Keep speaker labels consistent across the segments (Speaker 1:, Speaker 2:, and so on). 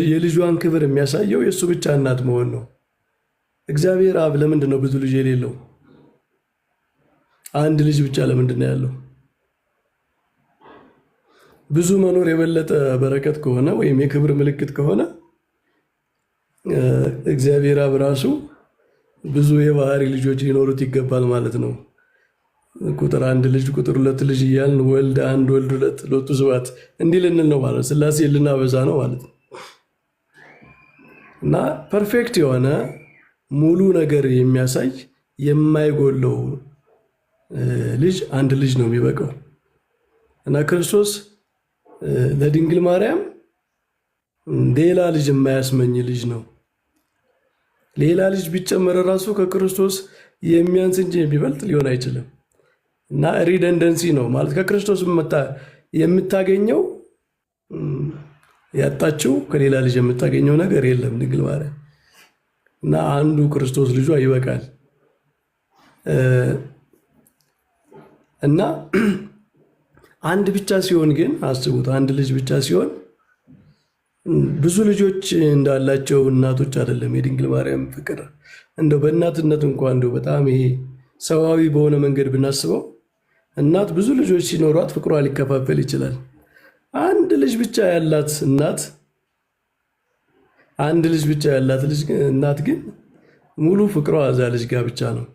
Speaker 1: የልጇን ክብር የሚያሳየው የእሱ ብቻ እናት መሆን ነው። እግዚአብሔር አብ ለምንድን ነው ብዙ ልጅ የሌለው? አንድ ልጅ ብቻ ለምንድን ነው ያለው? ብዙ መኖር የበለጠ በረከት ከሆነ ወይም የክብር ምልክት ከሆነ እግዚአብሔር አብ ራሱ ብዙ የባህሪ ልጆች ሊኖሩት ይገባል ማለት ነው። ቁጥር አንድ ልጅ ቁጥር ሁለት ልጅ እያልን ወልድ አንድ ወልድ ሁለት ሎቱ ስብሐት እንዲህ ልንል ነው ማለት ሥላሴ ልናበዛ ነው ማለት ነው። እና ፐርፌክት የሆነ ሙሉ ነገር የሚያሳይ የማይጎለው ልጅ አንድ ልጅ ነው የሚበቃው። እና ክርስቶስ ለድንግል ማርያም ሌላ ልጅ የማያስመኝ ልጅ ነው። ሌላ ልጅ ቢጨመረ ራሱ ከክርስቶስ የሚያንስ እንጂ የሚበልጥ ሊሆን አይችልም። እና ሪደንደንሲ ነው ማለት ከክርስቶስ የምታገኘው ያጣችው ከሌላ ልጅ የምታገኘው ነገር የለም ድንግል ማርያም። እና አንዱ ክርስቶስ ልጇ ይበቃል። እና አንድ ብቻ ሲሆን ግን አስቡት፣ አንድ ልጅ ብቻ ሲሆን ብዙ ልጆች እንዳላቸው እናቶች አይደለም የድንግል ማርያም ፍቅር። እንደው በእናትነት እንኳን እንደው በጣም ይሄ ሰዋዊ በሆነ መንገድ ብናስበው እናት ብዙ ልጆች ሲኖሯት ፍቅሯ ሊከፋፈል ይችላል። አንድ ልጅ ብቻ ያላት እናት አንድ ልጅ ብቻ ያላት እናት ግን ሙሉ ፍቅሯ እዛ ልጅ ጋር ብቻ ነው።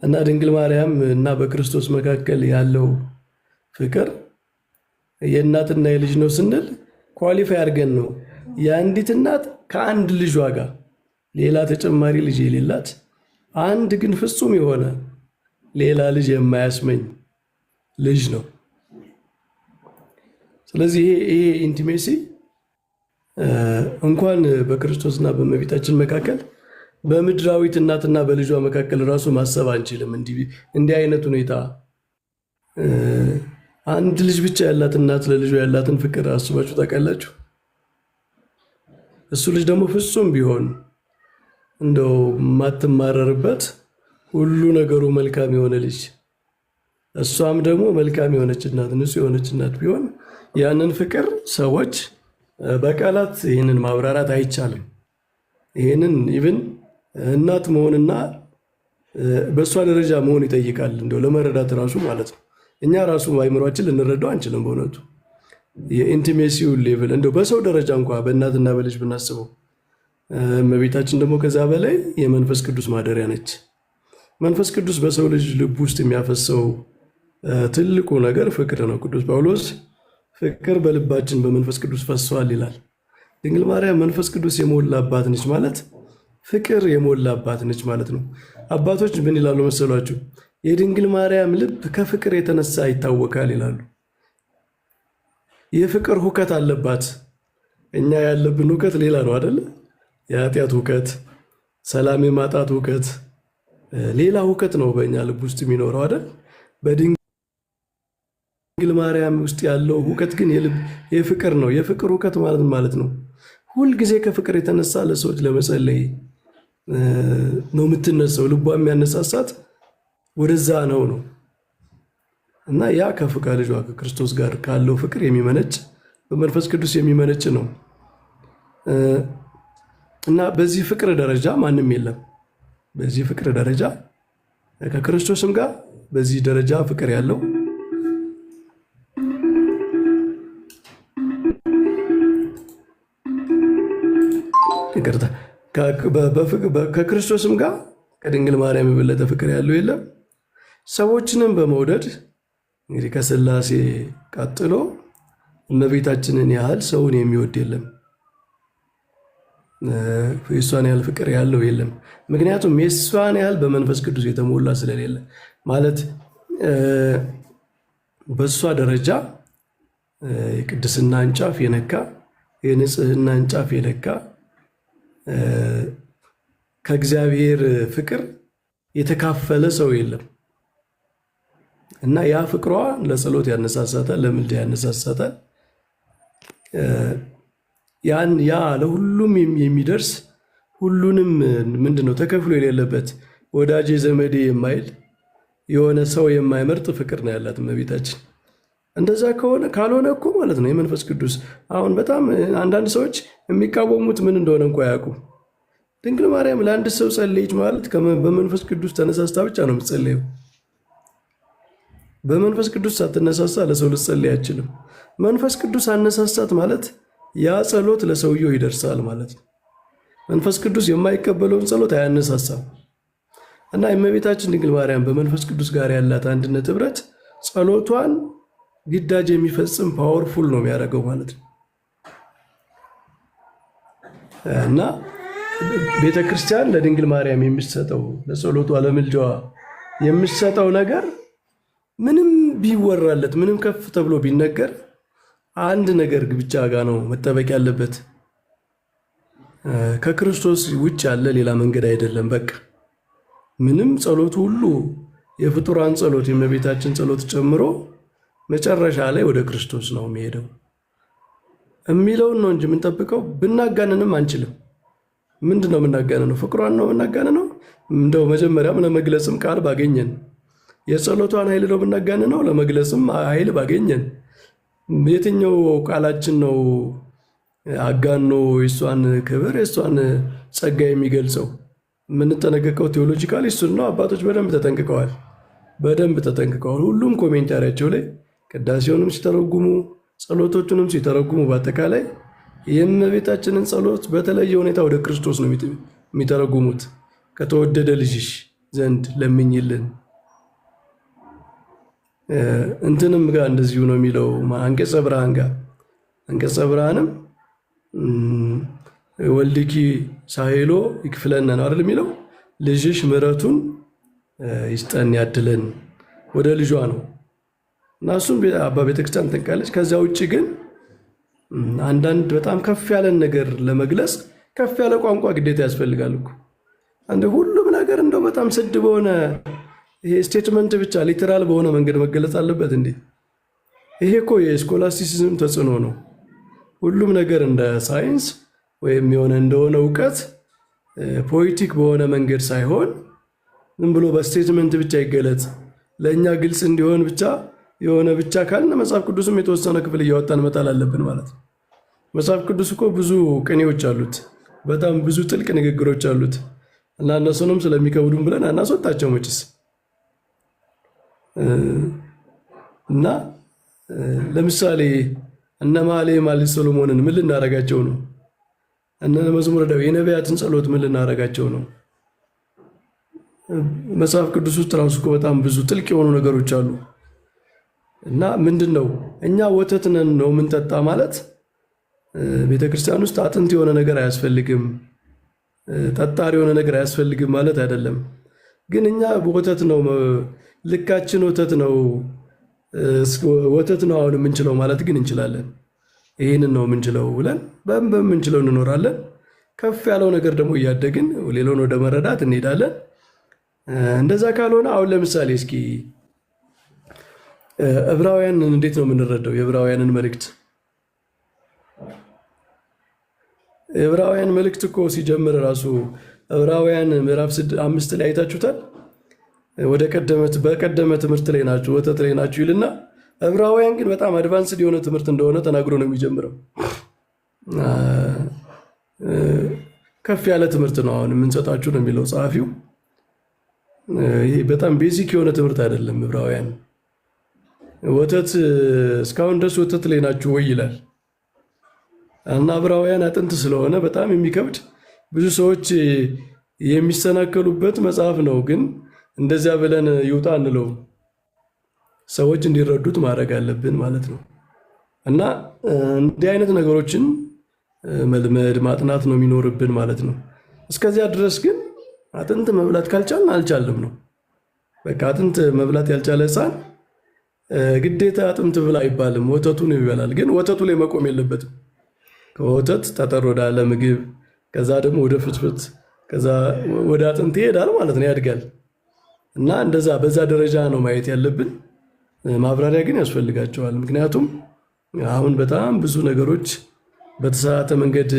Speaker 1: እና ድንግል ማርያም እና በክርስቶስ መካከል ያለው ፍቅር የእናትና የልጅ ነው ስንል ኳሊፋይ አድርገን ነው። የአንዲት እናት ከአንድ ልጇ ጋር ሌላ ተጨማሪ ልጅ የሌላት አንድ ግን ፍጹም የሆነ ሌላ ልጅ የማያስመኝ ልጅ ነው። ስለዚህ ይሄ ኢንቲሜሲ እንኳን በክርስቶስና በእመቤታችን መካከል በምድራዊት እናትና በልጇ መካከል ራሱ ማሰብ አንችልም። እንዲህ አይነት ሁኔታ አንድ ልጅ ብቻ ያላት እናት ለልጇ ያላትን ፍቅር አስባችሁ ታውቃላችሁ? እሱ ልጅ ደግሞ ፍጹም ቢሆን እንደው ማትማረርበት ሁሉ ነገሩ መልካም የሆነ ልጅ፣ እሷም ደግሞ መልካም የሆነች እናት፣ ንጹህ የሆነች እናት ቢሆን ያንን ፍቅር ሰዎች በቃላት ይህንን ማብራራት አይቻልም። ይህንን ኢቭን እናት መሆንና በእሷ ደረጃ መሆን ይጠይቃል እንደው ለመረዳት ራሱ ማለት ነው። እኛ ራሱ አይምሯችን ልንረዳው አንችልም በእውነቱ የኢንቲሜሲው ሌቭል እንደው በሰው ደረጃ እንኳ በእናትና በልጅ ብናስበው። እመቤታችን ደግሞ ከዛ በላይ የመንፈስ ቅዱስ ማደሪያ ነች። መንፈስ ቅዱስ በሰው ልጅ ልብ ውስጥ የሚያፈሰው ትልቁ ነገር ፍቅር ነው። ቅዱስ ጳውሎስ ፍቅር በልባችን በመንፈስ ቅዱስ ፈሷል ይላል። ድንግል ማርያም መንፈስ ቅዱስ የሞላባት ነች ማለት ፍቅር የሞላባት ነች ማለት ነው። አባቶች ምን ይላሉ መሰሏችሁ? የድንግል ማርያም ልብ ከፍቅር የተነሳ ይታወቃል ይላሉ። የፍቅር ሁከት አለባት። እኛ ያለብን ሁከት ሌላ ነው አይደለ? የኃጢአት ሁከት፣ ሰላም የማጣት ሁከት፣ ሌላ ሁከት ነው በእኛ ልብ ውስጥ የሚኖረው አይደል? በድንግል ማርያም ውስጥ ያለው ሁከት ግን የፍቅር ነው። የፍቅር ሁከት ማለት ነው ሁልጊዜ ከፍቅር የተነሳ ለሰዎች ለመጸለይ ነው የምትነሳው። ልቧ የሚያነሳሳት ወደዛ ነው። እና ያ ከፍቅር ልጇ ከክርስቶስ ጋር ካለው ፍቅር የሚመነጭ በመንፈስ ቅዱስ የሚመነጭ ነው። እና በዚህ ፍቅር ደረጃ ማንም የለም። በዚህ ፍቅር ደረጃ ከክርስቶስም ጋር በዚህ ደረጃ ፍቅር ያለው ይቅርታ ከክርስቶስም ጋር ከድንግል ማርያም የበለጠ ፍቅር ያለው የለም። ሰዎችንም በመውደድ እንግዲህ ከሥላሴ ቀጥሎ እመቤታችንን ያህል ሰውን የሚወድ የለም። የእሷን ያህል ፍቅር ያለው የለም። ምክንያቱም የእሷን ያህል በመንፈስ ቅዱስ የተሞላ ስለሌለ ማለት በእሷ ደረጃ የቅድስናን ጫፍ የነካ የንጽህናን ጫፍ የነካ ከእግዚአብሔር ፍቅር የተካፈለ ሰው የለም። እና ያ ፍቅሯ ለጸሎት ያነሳሳታል፣ ለምልጃ ያነሳሳታል። ያ ለሁሉም የሚደርስ ሁሉንም ምንድነው ተከፍሎ የሌለበት ወዳጄ ዘመዴ የማይል የሆነ ሰው የማይመርጥ ፍቅር ነው ያላት እመቤታችን። እንደዛ ከሆነ ካልሆነ እኮ ማለት ነው የመንፈስ ቅዱስ አሁን በጣም አንዳንድ ሰዎች የሚቃወሙት ምን እንደሆነ እንኳ ያውቁ። ድንግል ማርያም ለአንድ ሰው ጸለየች ማለት በመንፈስ ቅዱስ ተነሳስታ ብቻ ነው የምትጸለየው። በመንፈስ ቅዱስ ሳትነሳሳ ለሰው ልትጸልይ አይችልም። መንፈስ ቅዱስ አነሳሳት ማለት ያ ጸሎት ለሰውየው ይደርሳል ማለት ነው። መንፈስ ቅዱስ የማይቀበለውን ጸሎት አያነሳሳም። እና የእመቤታችን ድንግል ማርያም በመንፈስ ቅዱስ ጋር ያላት አንድነት ህብረት ጸሎቷን ግዳጅ የሚፈጽም ፓወርፉል ነው የሚያደርገው ማለት ነው። እና ቤተክርስቲያን ለድንግል ማርያም የሚሰጠው ለጸሎቷ ለምልጃዋ የሚሰጠው ነገር ምንም ቢወራለት ምንም ከፍ ተብሎ ቢነገር አንድ ነገር ብቻ ጋር ነው መጠበቅ ያለበት። ከክርስቶስ ውጭ ያለ ሌላ መንገድ አይደለም። በቃ ምንም ጸሎቱ ሁሉ የፍጡራን ጸሎት የእመቤታችን ጸሎት ጨምሮ መጨረሻ ላይ ወደ ክርስቶስ ነው የሚሄደው የሚለውን ነው እንጂ የምንጠብቀው። ብናጋንንም አንችልም። ምንድን ነው የምናጋንነው? ፍቅሯን ነው የምናጋንነው። እንደው መጀመሪያም ለመግለጽም ቃል ባገኘን የጸሎቷን ኃይል ነው የምናጋንነው። ለመግለጽም ኃይል ባገኘን የትኛው ቃላችን ነው አጋኖ የእሷን ክብር የእሷን ጸጋ የሚገልጸው? የምንጠነቀቀው ቴዎሎጂካሊ እሱን ነው። አባቶች በደንብ ተጠንቅቀዋል። ሁሉም ኮሜንታሪያቸው ላይ ቅዳሴውንም ሲተረጉሙ ጸሎቶቹንም ሲተረጉሙ በአጠቃላይ የእመቤታችንን ጸሎት በተለየ ሁኔታ ወደ ክርስቶስ ነው የሚተረጉሙት። ከተወደደ ልጅሽ ዘንድ ለምኝልን። እንትንም ጋር እንደዚሁ ነው የሚለው አንቀጸ ብርሃን ጋር አንቀጸ ብርሃንም ወልድኪ ሳሄሎ ይክፍለና ነው አይደል የሚለው። ልጅሽ ምሕረቱን ይስጠን ያድለን ወደ ልጇ ነው እና እሱም አባ ቤተክርስቲያን ትንቃለች። ከዚያ ውጭ ግን አንዳንድ በጣም ከፍ ያለን ነገር ለመግለጽ ከፍ ያለ ቋንቋ ግዴታ ያስፈልጋል እኮ። አንድ ሁሉም ነገር እንደው በጣም ስድ በሆነ ይሄ ስቴትመንት ብቻ ሊተራል በሆነ መንገድ መገለጽ አለበት እንዴ? ይሄ እኮ የስኮላስቲሲዝም ተጽዕኖ ነው። ሁሉም ነገር እንደ ሳይንስ ወይም የሆነ እንደሆነ እውቀት ፖለቲክ በሆነ መንገድ ሳይሆን ዝም ብሎ በስቴትመንት ብቻ ይገለጽ ለእኛ ግልጽ እንዲሆን ብቻ የሆነ ብቻ ካልን መጽሐፍ ቅዱስም የተወሰነ ክፍል እያወጣን መጣል አለብን ማለት ነው። መጽሐፍ ቅዱስ እኮ ብዙ ቅኔዎች አሉት፣ በጣም ብዙ ጥልቅ ንግግሮች አሉት እና እነሱንም ስለሚከብዱም ብለን አናስወጣቸው መችስ እና ለምሳሌ እነ መኃልየ መኃልይ ሰሎሞንን ምን ልናረጋቸው ነው? እነ መዝሙረ ዳዊት የነቢያትን ጸሎት ምን ልናረጋቸው ነው? መጽሐፍ ቅዱስ ውስጥ ራሱ እኮ በጣም ብዙ ጥልቅ የሆኑ ነገሮች አሉ። እና ምንድን ነው እኛ ወተት ነን ነው የምንጠጣ ማለት ቤተክርስቲያን ውስጥ አጥንት የሆነ ነገር አያስፈልግም፣ ጠጣር የሆነ ነገር አያስፈልግም ማለት አይደለም። ግን እኛ ወተት ነው ልካችን ወተት ነው አሁን የምንችለው ማለት ግን እንችላለን። ይህንን ነው የምንችለው ብለን በምንችለው እንኖራለን። ከፍ ያለው ነገር ደግሞ እያደግን ሌላውን ወደ መረዳት እንሄዳለን። እንደዛ ካልሆነ አሁን ለምሳሌ እስኪ ዕብራውያንን እንዴት ነው የምንረዳው? የዕብራውያንን መልእክት የዕብራውያን መልእክት እኮ ሲጀምር ራሱ ዕብራውያን ምዕራፍ 5 ላይ አይታችሁታል። በቀደመ ትምህርት ላይ ናችሁ፣ ወተት ላይ ናችሁ ይልና ዕብራውያን ግን በጣም አድቫንስድ የሆነ ትምህርት እንደሆነ ተናግሮ ነው የሚጀምረው። ከፍ ያለ ትምህርት ነው አሁን የምንሰጣችሁ ነው የሚለው ጸሐፊው። ይሄ በጣም ቤዚክ የሆነ ትምህርት አይደለም። ዕብራውያን ወተት እስካሁን ድረስ ወተት ላይ ናችሁ ወይ ይላል እና ዕብራውያን አጥንት ስለሆነ በጣም የሚከብድ ብዙ ሰዎች የሚሰናከሉበት መጽሐፍ ነው። ግን እንደዚያ ብለን ይውጣ እንለውም፣ ሰዎች እንዲረዱት ማድረግ አለብን ማለት ነው። እና እንዲህ አይነት ነገሮችን መልመድ ማጥናት ነው የሚኖርብን ማለት ነው። እስከዚያ ድረስ ግን አጥንት መብላት ካልቻልን አልቻልም ነው በቃ። አጥንት መብላት ያልቻለ ሕፃን ግዴታ አጥንት ብላ አይባልም፣ ወተቱን ይበላል። ግን ወተቱ ላይ መቆም የለበትም። ከወተት ጠጠር ወዳለ ምግብ፣ ከዛ ደግሞ ወደ ፍትፍት፣ ከዛ ወደ አጥንት ይሄዳል ማለት ነው፣ ያድጋል። እና እንደዛ በዛ ደረጃ ነው ማየት ያለብን። ማብራሪያ ግን ያስፈልጋቸዋል። ምክንያቱም አሁን በጣም ብዙ ነገሮች በተሳሳተ መንገድ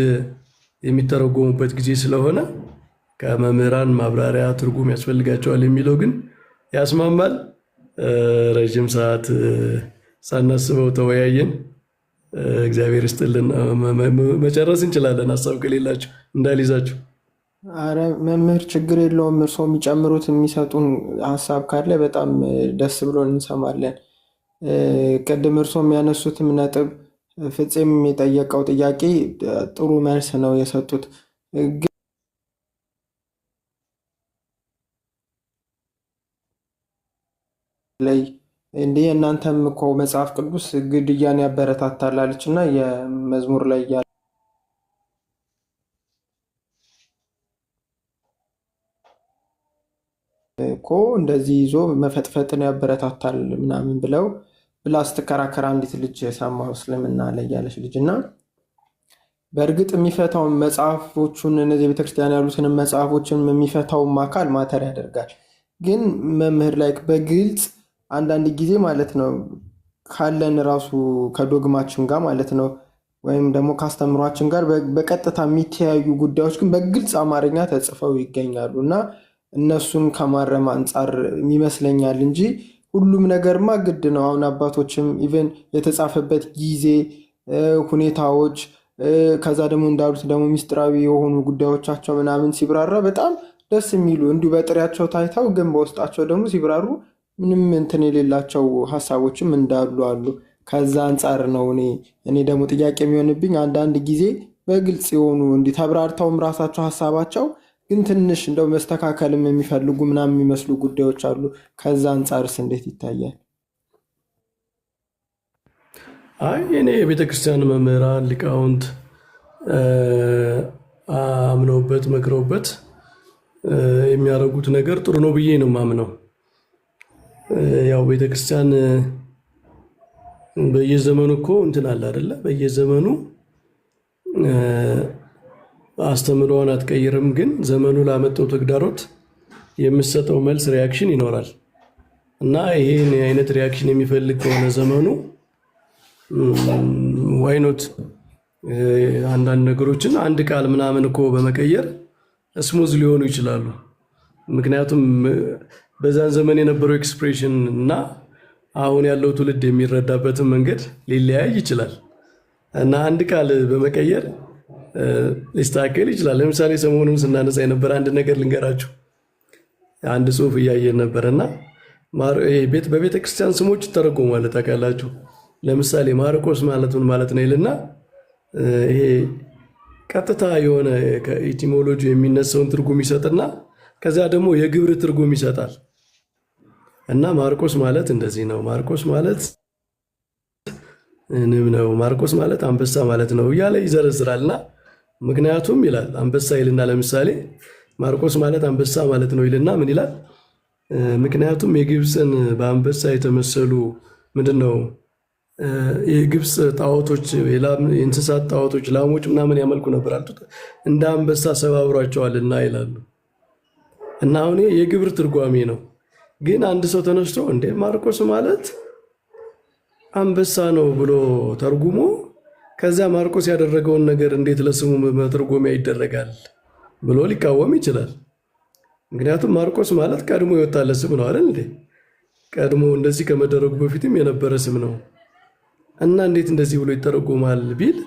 Speaker 1: የሚተረጎሙበት ጊዜ ስለሆነ ከመምህራን ማብራሪያ ትርጉም ያስፈልጋቸዋል የሚለው ግን ያስማማል። ረዥም ሰዓት ሳናስበው ተወያየን። እግዚአብሔር ይስጥልን። መጨረስ እንችላለን። ሀሳብ ከሌላችሁ እንዳልይዛችሁ።
Speaker 2: አረ መምህር ችግር የለውም። እርስዎ የሚጨምሩት የሚሰጡን ሀሳብ ካለ በጣም ደስ ብሎን እንሰማለን። ቅድም እርስዎ የሚያነሱትም ነጥብ ፍፄም የጠየቀው ጥያቄ ጥሩ መልስ ነው የሰጡት። ላይ እንዲህ እናንተም እኮ መጽሐፍ ቅዱስ ግድያን ያበረታታላለች እና የመዝሙር ላይ እኮ እንደዚህ ይዞ መፈጥፈጥን ያበረታታል ምናምን ብላ ስትከራከር አንዲት ልጅ የሰማሁ እስልምና ላይ ያለች ልጅ እና በእርግጥ የሚፈታውን መጽሐፎቹን እነዚህ ቤተክርስቲያን ያሉትንም መጽሐፎችን የሚፈታውን አካል ማተር ያደርጋል። ግን መምህር ላይ በግልጽ አንዳንድ ጊዜ ማለት ነው ካለን ራሱ ከዶግማችን ጋር ማለት ነው ወይም ደግሞ ካስተምሯችን ጋር በቀጥታ የሚተያዩ ጉዳዮች ግን በግልጽ አማርኛ ተጽፈው ይገኛሉ እና እነሱን ከማረም አንጻር ይመስለኛል እንጂ ሁሉም ነገርማ ግድ ነው። አሁን አባቶችም ኢቨን የተጻፈበት ጊዜ፣ ሁኔታዎች ከዛ ደግሞ እንዳሉት ደግሞ ሚስጥራዊ የሆኑ ጉዳዮቻቸው ምናምን ሲብራራ በጣም ደስ የሚሉ እንዲሁ በጥሬያቸው ታይተው ግን በውስጣቸው ደግሞ ሲብራሩ ምንም እንትን የሌላቸው ሀሳቦችም እንዳሉ አሉ። ከዛ አንጻር ነው እኔ ደግሞ ጥያቄ የሚሆንብኝ አንዳንድ ጊዜ በግልጽ የሆኑ እንዲህ ተብራርተውም ራሳቸው ሀሳባቸው ግን ትንሽ እንደው መስተካከልም የሚፈልጉ ምናምን የሚመስሉ ጉዳዮች አሉ። ከዛ አንጻርስ እንዴት ይታያል?
Speaker 1: አይ እኔ የቤተክርስቲያን መምህራን ሊቃውንት አምነውበት መክረውበት የሚያደርጉት ነገር ጥሩ ነው ብዬ ነው ማምነው። ያው ቤተክርስቲያን በየዘመኑ እኮ እንትን አለ አይደለ? በየዘመኑ አስተምሮዋን አትቀይርም፣ ግን ዘመኑ ላመጣው ተግዳሮት የምትሰጠው መልስ ሪያክሽን ይኖራል እና ይሄን አይነት ሪያክሽን የሚፈልግ ከሆነ ዘመኑ ዋይኖት አንዳንድ ነገሮችን አንድ ቃል ምናምን እኮ በመቀየር ስሙዝ ሊሆኑ ይችላሉ። ምክንያቱም በዛን ዘመን የነበረው ኤክስፕሬሽን እና አሁን ያለው ትውልድ የሚረዳበትን መንገድ ሊለያይ ይችላል እና አንድ ቃል በመቀየር ሊስተካከል ይችላል። ለምሳሌ ሰሞኑን ስናነሳ የነበረ አንድ ነገር ልንገራችሁ። አንድ ጽሑፍ እያየን ነበረና በቤተ ክርስቲያን ስሞች ይተረጎማል ታውቃላችሁ። ለምሳሌ ማርቆስ ማለት ምን ማለት ነው ይልና ይሄ ቀጥታ የሆነ ከኢቲሞሎጂ የሚነሳውን ትርጉም ይሰጥና ከዚያ ደግሞ የግብር ትርጉም ይሰጣል እና ማርቆስ ማለት እንደዚህ ነው፣ ማርቆስ ማለት ንብ ነው፣ ማርቆስ ማለት አንበሳ ማለት ነው እያለ ይዘረዝራልና ምክንያቱም ይላል አንበሳ ይልና ለምሳሌ ማርቆስ ማለት አንበሳ ማለት ነው ይልና ምን ይላል? ምክንያቱም የግብፅን በአንበሳ የተመሰሉ ምንድነው የግብፅ ጣዖቶች የእንስሳት ጣዖቶች ላሞች ምናምን ያመልኩ ነበር አልጡት እንደ አንበሳ ሰባብሯቸዋልና ይላሉ። እና አሁን የግብር ትርጓሜ ነው። ግን አንድ ሰው ተነስቶ እንደ ማርቆስ ማለት አንበሳ ነው ብሎ ተርጉሞ ከዚያ ማርቆስ ያደረገውን ነገር እንዴት ለስሙ መተርጎሚያ ይደረጋል ብሎ ሊቃወም ይችላል። ምክንያቱም ማርቆስ ማለት ቀድሞ የወጣለት ስም ነው አይደል እንዴ? ቀድሞ እንደዚህ ከመደረጉ በፊትም የነበረ ስም ነው እና እንዴት እንደዚህ ብሎ ይተረጎማል ቢል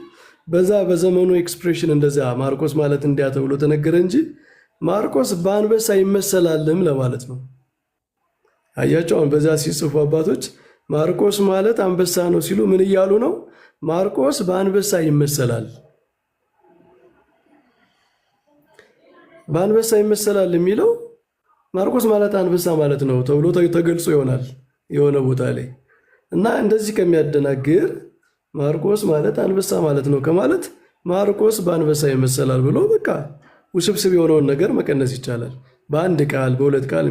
Speaker 1: በዛ በዘመኑ ኤክስፕሬሽን እንደዛ ማርቆስ ማለት እንዲያ ተብሎ ተነገረ እንጂ ማርቆስ በአንበሳ ይመሰላልም ለማለት ነው። አያቸው አሁን በዛ ሲጽፉ አባቶች ማርቆስ ማለት አንበሳ ነው ሲሉ ምን እያሉ ነው? ማርቆስ በአንበሳ ይመሰላል። በአንበሳ ይመሰላል የሚለው ማርቆስ ማለት አንበሳ ማለት ነው ተብሎ ተገልጾ ይሆናል የሆነ ቦታ ላይ እና እንደዚህ ከሚያደናግር ማርቆስ ማለት አንበሳ ማለት ነው ከማለት ማርቆስ በአንበሳ ይመሰላል ብሎ በቃ ውስብስብ የሆነውን ነገር መቀነስ ይቻላል። በአንድ ቃል በሁለት ቃል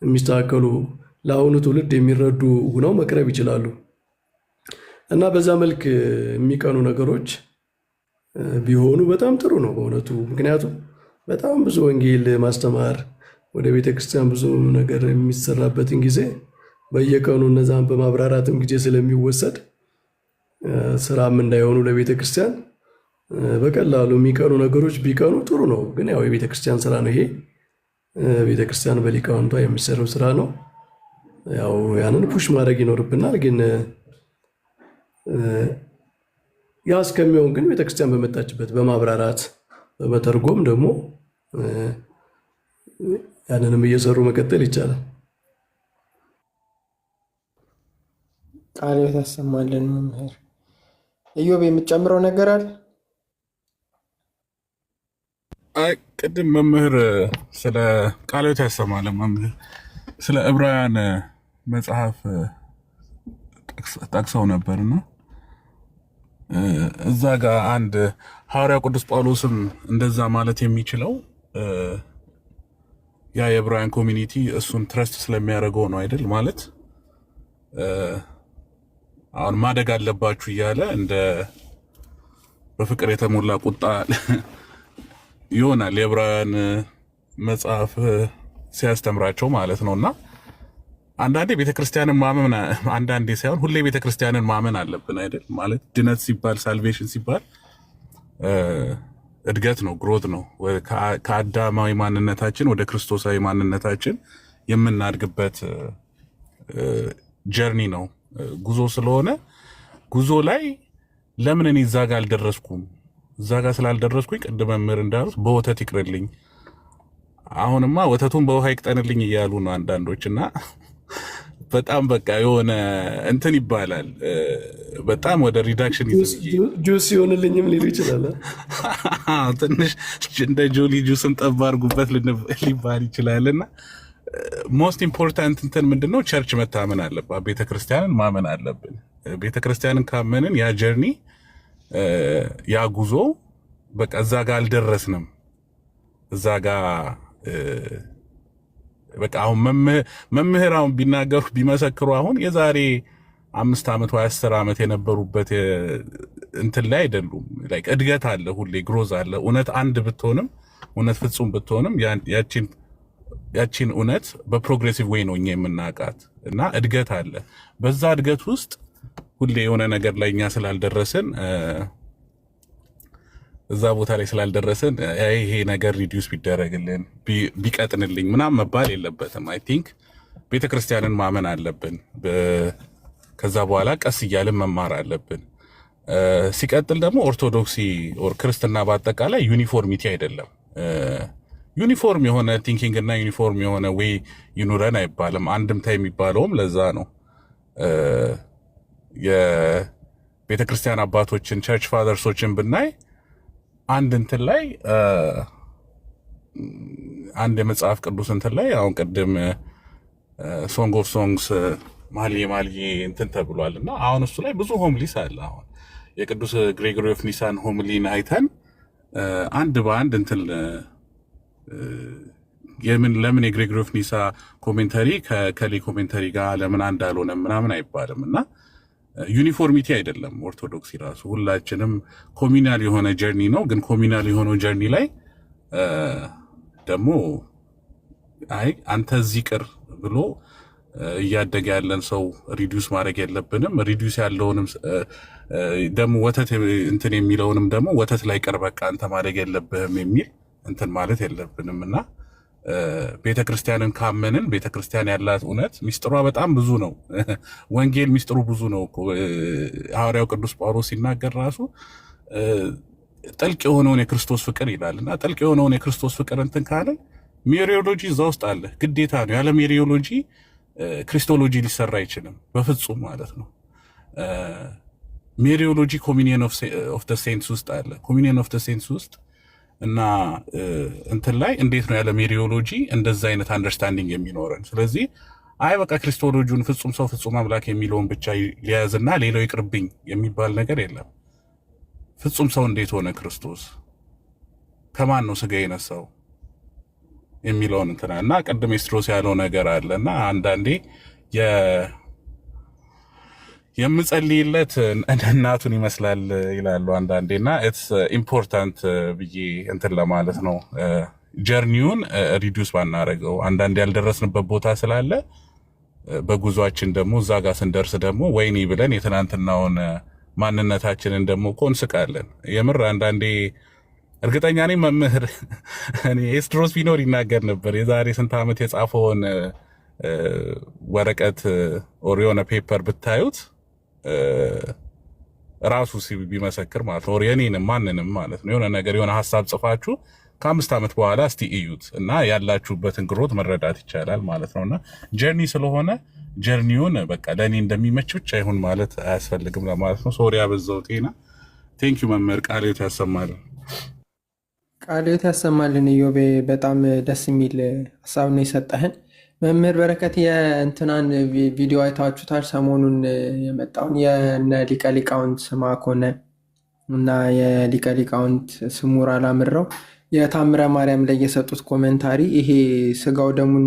Speaker 1: የሚስተካከሉ ለአሁኑ ትውልድ የሚረዱ ሆነው መቅረብ ይችላሉ እና በዛ መልክ የሚቀኑ ነገሮች ቢሆኑ በጣም ጥሩ ነው በእውነቱ። ምክንያቱም በጣም ብዙ ወንጌል ማስተማር ወደ ቤተክርስቲያን ብዙ ነገር የሚሰራበትን ጊዜ በየቀኑ እነዛን በማብራራትም ጊዜ ስለሚወሰድ ስራም እንዳይሆኑ ለቤተክርስቲያን በቀላሉ የሚቀኑ ነገሮች ቢቀኑ ጥሩ ነው። ግን ያው የቤተክርስቲያን ስራ ነው ይሄ። ቤተክርስቲያን በሊቃውንቷ የሚሰራው ስራ ነው። ያው ያንን ፑሽ ማድረግ ይኖርብናል። ግን ያ እስከሚሆን ግን ቤተክርስቲያን በመጣችበት በማብራራት በመተርጎም ደግሞ ያንንም እየሰሩ መቀጠል ይቻላል።
Speaker 2: ቃል ያሰማልን መምህር። ኢዮብ የምትጨምረው ነገር አለ?
Speaker 3: አይ ቅድም መምህር ስለ ቃልዮት ያሰማልን መምህር ስለ ዕብራውያን መጽሐፍ ጠቅሰው ነበርና እዛ ጋር አንድ ሐዋርያው ቅዱስ ጳውሎስም እንደዛ ማለት የሚችለው ያ የዕብራውያን ኮሚኒቲ እሱን ትረስት ስለሚያደርገው ነው አይደል? ማለት አሁን ማደግ አለባችሁ እያለ እንደ በፍቅር የተሞላ ቁጣ ይሆናል የዕብራውያን መጽሐፍ ሲያስተምራቸው ማለት ነው። እና አንዳንዴ ቤተክርስቲያንን ማመን አንዳንዴ ሳይሆን ሁሌ ቤተክርስቲያንን ማመን አለብን አይደል? ማለት ድነት ሲባል ሳልቬሽን ሲባል እድገት ነው፣ ግሮት ነው። ከአዳማዊ ማንነታችን ወደ ክርስቶሳዊ ማንነታችን የምናድግበት ጀርኒ ነው፣ ጉዞ ስለሆነ ጉዞ ላይ ለምን እኔ እዛ ጋር አልደረስኩም? እዛ ጋር ስላልደረስኩኝ ቅድም መምህር እንዳሉት በወተት ይቅርልኝ፣ አሁንማ ወተቱን በውሃ ይቅጠንልኝ እያሉ ነው አንዳንዶች። እና በጣም በቃ የሆነ እንትን ይባላል፣ በጣም ወደ ሪዳክሽን
Speaker 1: ጁስ ይሆንልኝም ሊሉ ይችላል።
Speaker 3: ትንሽ እንደ ጆሊ ጁስን ጠብ አድርጉበት ሊባል ይችላል። እና ሞስት ኢምፖርታንት እንትን ምንድነው? ቸርች መታመን አለባት፣ ቤተክርስቲያንን ማመን አለብን። ቤተክርስቲያንን ካመንን ያ ጀርኒ ያ ጉዞ በቃ እዛ ጋር አልደረስንም። እዛ ጋር በቃ አሁን መምህር አሁን ቢናገሩ ቢመሰክሩ አሁን የዛሬ 5 ዓመት ወይ 10 ዓመት የነበሩበት እንትን ላይ አይደሉም። ላይክ እድገት አለ፣ ሁሌ ግሮዝ አለ። እውነት አንድ ብትሆንም እውነት ፍጹም ብትሆንም ያቺን እውነት በፕሮግሬሲቭ ወይ ነው እኛ የምናውቃት እና እድገት አለ። በዛ እድገት ውስጥ ሁሌ የሆነ ነገር ላይ እኛ ስላልደረስን እዛ ቦታ ላይ ስላልደረስን ይሄ ነገር ሪዲዩስ ቢደረግልን ቢቀጥንልኝ ምናምን መባል የለበትም። አይ ቲንክ ቤተክርስቲያንን ማመን አለብን። ከዛ በኋላ ቀስ እያልን መማር አለብን። ሲቀጥል ደግሞ ኦርቶዶክሲ ኦር ክርስትና በአጠቃላይ ዩኒፎርሚቲ አይደለም። ዩኒፎርም የሆነ ቲንኪንግ እና ዩኒፎርም የሆነ ወይ ይኑረን አይባልም። አንድምታ የሚባለውም ለዛ ነው። የቤተክርስቲያን አባቶችን ቸርች ፋዘርሶችን ብናይ አንድ እንትን ላይ አንድ የመጽሐፍ ቅዱስ እንትን ላይ አሁን ቅድም ሶንግ ኦፍ ሶንግስ ማልዬ እንትን ተብሏል እና አሁን እሱ ላይ ብዙ ሆምሊስ አለ። አሁን የቅዱስ ግሬጎሪ ኦፍ ኒሳን ሆምሊን አይተን አንድ በአንድ እንትን ለምን የግሬጎሪ ኦፍ ኒሳ ኮሜንተሪ ከከሌ ኮሜንተሪ ጋር ለምን አንድ አልሆነም ምናምን አይባልም። እና ዩኒፎርሚቲ አይደለም ኦርቶዶክሲ ራሱ ሁላችንም ኮሚናል የሆነ ጀርኒ ነው። ግን ኮሚናል የሆነው ጀርኒ ላይ ደግሞ አይ አንተ እዚህ ቅር ብሎ እያደገ ያለን ሰው ሪዲዩስ ማድረግ የለብንም። ሪዲዩስ ያለውንም ደግሞ ወተት እንትን የሚለውንም ደግሞ ወተት ላይ ቅር በቃ አንተ ማድረግ የለብህም የሚል እንትን ማለት የለብንም። እና ቤተክርስቲያንን ካመንን ቤተክርስቲያን ያላት እውነት ሚስጥሯ በጣም ብዙ ነው። ወንጌል ሚስጥሩ ብዙ ነው እኮ ሐዋርያው ቅዱስ ጳውሎስ ሲናገር ራሱ ጥልቅ የሆነውን የክርስቶስ ፍቅር ይላል። እና ጥልቅ የሆነውን የክርስቶስ ፍቅር እንትን ካለን ሜሪዮሎጂ እዛ ውስጥ አለ፣ ግዴታ ነው። ያለ ሜሪዮሎጂ ክሪስቶሎጂ ሊሰራ አይችልም በፍጹም ማለት ነው። ሜሪዮሎጂ ኮሚኒየን ኦፍ ደ ሴንትስ ውስጥ አለ፣ ኮሚኒየን ኦፍ ደ ሴንትስ ውስጥ እና እንትን ላይ እንዴት ነው ያለ ሜሪዮሎጂ እንደዛ አይነት አንደርስታንዲንግ የሚኖረን? ስለዚህ አይ በቃ ክሪስቶሎጂውን ፍጹም ሰው ፍጹም አምላክ የሚለውን ብቻ ሊያዝና ሌላው ይቅርብኝ የሚባል ነገር የለም። ፍጹም ሰው እንዴት ሆነ ክርስቶስ? ከማን ነው ስጋ የነሳው የሚለውን እንትና እና ቅድም ኤስትሮስ ያለው ነገር አለ እና አንዳንዴ የምጸልይለት እናቱን ይመስላል ይላሉ አንዳንዴ። እና ኢትስ ኢምፖርታንት ብዬ እንትን ለማለት ነው ጀርኒውን ሪዲዩስ ባናረገው። አንዳንዴ ያልደረስንበት ቦታ ስላለ በጉዟችን ደግሞ እዛ ጋር ስንደርስ ደግሞ ወይኔ ብለን የትናንትናውን ማንነታችንን ደግሞ እኮ እንስቃለን። የምር አንዳንዴ እርግጠኛ ነኝ መምህር እኔ ኤስትሮስ ቢኖር ይናገር ነበር የዛሬ ስንት ዓመት የጻፈውን ወረቀት ኦር የሆነ ፔፐር ብታዩት ራሱ ቢመሰክር ማለት ነው። የኔንም ማንንም ማለት ነው። የሆነ ነገር የሆነ ሀሳብ ጽፋችሁ ከ5 ዓመት በኋላ እስቲ እዩት እና ያላችሁበትን ግሮት መረዳት ይቻላል ማለት ነውና ጀርኒ ስለሆነ ጀርኒውን በቃ ለእኔ እንደሚመች ብቻ ይሁን ማለት አያስፈልግም ለማለት ነው። ሶሪ አበዛው ጤና። ቴንክ ዩ መምህር፣ ቃልዮት ያሰማልን።
Speaker 2: ቃልዮት ያሰማልን። ኢዮቤ በጣም ደስ የሚል ሀሳብ ነው የሰጠህን። መምህር በረከት የእንትናን ቪዲዮ አይታችሁታል? ሰሞኑን የመጣውን የነ ሊቀ ሊቃውንት ስምዐኮነ እና የሊቀ ሊቃውንት ስሙር አላምረው የታምረ ማርያም ላይ የሰጡት ኮሜንታሪ ይሄ ስጋው ደሙን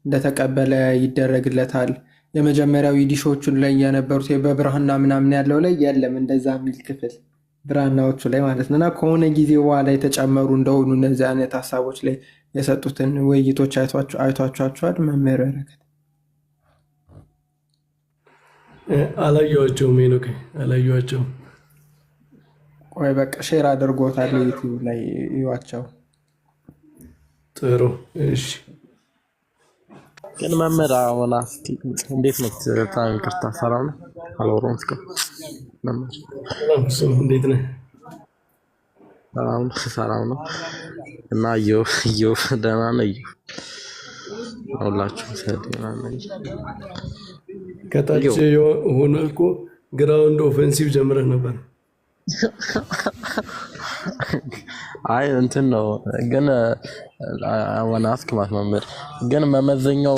Speaker 2: እንደተቀበለ ይደረግለታል። የመጀመሪያው ኢዲሾቹን ላይ የነበሩት በብርሃና ምናምን ያለው ላይ የለም እንደዛ የሚል ክፍል ብራናዎቹ ላይ ማለት ነው። እና ከሆነ ጊዜ በኋላ የተጨመሩ እንደሆኑ እነዚህ አይነት ሀሳቦች ላይ የሰጡትን ውይይቶች አይቷቸዋል? መምህር በረከት
Speaker 1: አላየኋቸውም። ሄኖክ አላየኋቸውም።
Speaker 2: ቆይ በቃ ሼር አድርጎታል ዩቲዩብ ላይ እዩዋቸው።
Speaker 1: ጥሩ እሺ።
Speaker 4: ግን መምህር አሁን እስኪ እንዴት ነው? በጣም ይቅርታ ሰላም ነው አልወራሁም እስከ መምህር
Speaker 1: እንዴት ነህ?
Speaker 4: ሰላም ነው እና እዮ ደህና ነው። ሁላችሁም ሰላም ነው።
Speaker 1: ከታች ሆነ እኮ ግራውንድ ኦፌንሲቭ ጀምረህ ነበር።
Speaker 4: አይ እንትን ነው ግን ወናስክ መምህር ግን መመዘኛው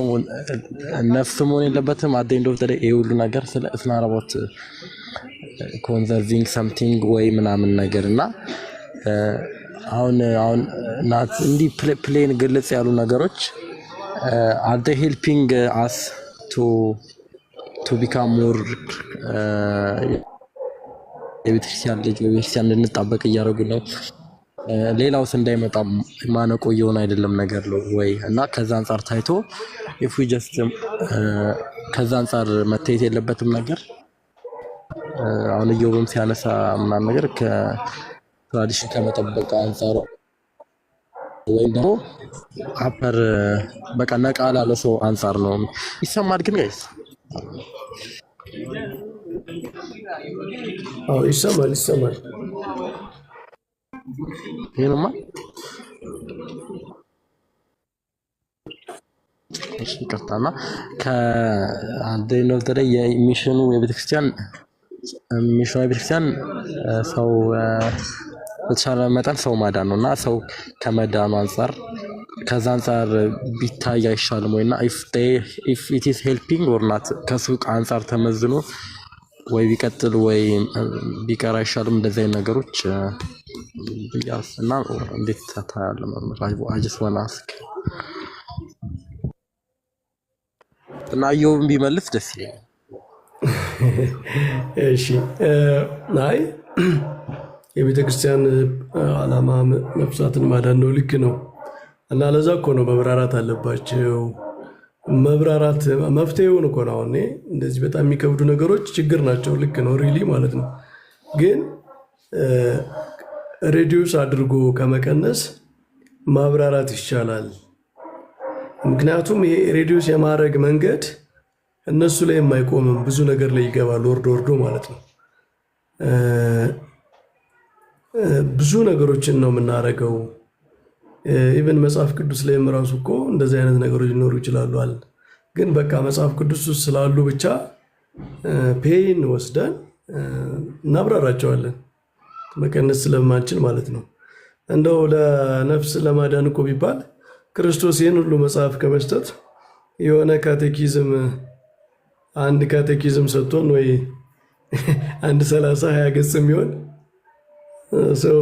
Speaker 4: ነፍስ መሆን የለበትም። አደኝ ዶክተር ይሄ ሁሉ ነገር ስናረቦት ኮንዘርቪንግ ሰምቲንግ ወይ ምናምን ነገር እና አሁን ናት እንዲህ ፕሌን ግልጽ ያሉ ነገሮች are they helping us to become more የቤተክርስቲያን ልጅ በቤተክርስቲያን እንድንጣበቅ እያደረጉ ነው? ሌላውስ እንዳይመጣ ማነቆ እየሆነ አይደለም ነገር ነው ወይ? እና ከዛ አንጻር ታይቶ if we just ከዛ አንጻር መታየት የለበትም ነገር አሁን እዮብም ሲያነሳ ምናምን ነገር ከትራዲሽን ከመጠበቅ አንጻር ወይ ደግሞ አፐር በቃ ነቃ ላለ ሰው አንጻር ነው ይሰማል። ግን ጋይስ
Speaker 1: ይሰማል
Speaker 4: ይሄንማ እሺ ይቅርታና ከአንደኛው ተደ የሚሽኑ የቤተክርስቲያን ሰው በተሻለ መጠን ሰው ማዳን ነውና ሰው ከመዳኑ አንጻር ከዛ አንጻር ቢታይ አይሻልም ወይና if it is helping or not ከሱቅ አንጻር ተመዝኖ ወይ ቢቀጥል ወይ ቢቀር አይሻልም? እንደዚህ አይነት ነገሮች ያስ እና እንዴት ታታያለህ መምህር? I just want to ask እና እዮብም ቢመልስ ደስ ይለኛል።
Speaker 1: እሺ አይ የቤተ ክርስቲያን ዓላማ ነፍሳትን ማዳን ነው። ልክ ነው። እና ለዛ እኮ ነው መብራራት አለባቸው። መብራራት መፍትሄውን እኮ ነው። አሁን እንደዚህ በጣም የሚከብዱ ነገሮች ችግር ናቸው። ልክ ነው ሪሊ ማለት ነው። ግን ሬዲዩስ አድርጎ ከመቀነስ ማብራራት ይቻላል። ምክንያቱም ይሄ ሬዲዩስ የማድረግ መንገድ እነሱ ላይ የማይቆምም ብዙ ነገር ላይ ይገባል ወርዶ ማለት ነው። ብዙ ነገሮችን ነው የምናደርገው። ኢቨን መጽሐፍ ቅዱስ ላይም ራሱ እኮ እንደዚህ አይነት ነገሮች ሊኖሩ ይችላሉ አለ። ግን በቃ መጽሐፍ ቅዱስ ውስጥ ስላሉ ብቻ ፔን ወስደን እናብራራቸዋለን መቀነስ ስለማንችል ማለት ነው። እንደው ለነፍስ ለማዳን እኮ ቢባል ክርስቶስ ይህን ሁሉ መጽሐፍ ከመስጠት የሆነ ካቴኪዝም አንድ ካቴኪዝም ሰጥቶን ወይ አንድ 30-20 ገጽ የሚሆን ሰው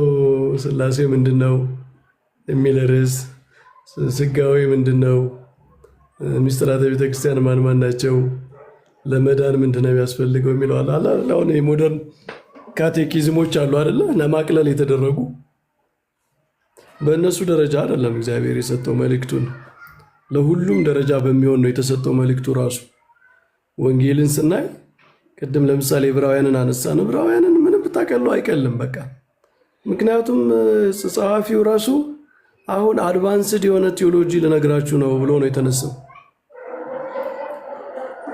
Speaker 1: ስላሴ ምንድን ነው የሚል ርዕስ፣ ስጋዌ ምንድን ነው፣ ሚስጥራተ ቤተክርስቲያን ማን ማን ናቸው፣ ለመዳን ምንድን ነው የሚያስፈልገው የሚለው አለ። አሁን የሞደርን ካቴኪዝሞች አሉ አይደለ? ለማቅለል የተደረጉ በእነሱ ደረጃ አይደለም እግዚአብሔር የሰጠው መልእክቱን። ለሁሉም ደረጃ በሚሆን ነው የተሰጠው መልእክቱ ራሱ። ወንጌልን ስናይ ቅድም ለምሳሌ ዕብራውያንን አነሳን። ዕብራውያንን ምንም ብታቀለው አይቀልም በቃ። ምክንያቱም ጸሐፊው ራሱ አሁን አድቫንስድ የሆነ ቴዎሎጂ ልነግራችሁ ነው ብሎ ነው የተነሳው።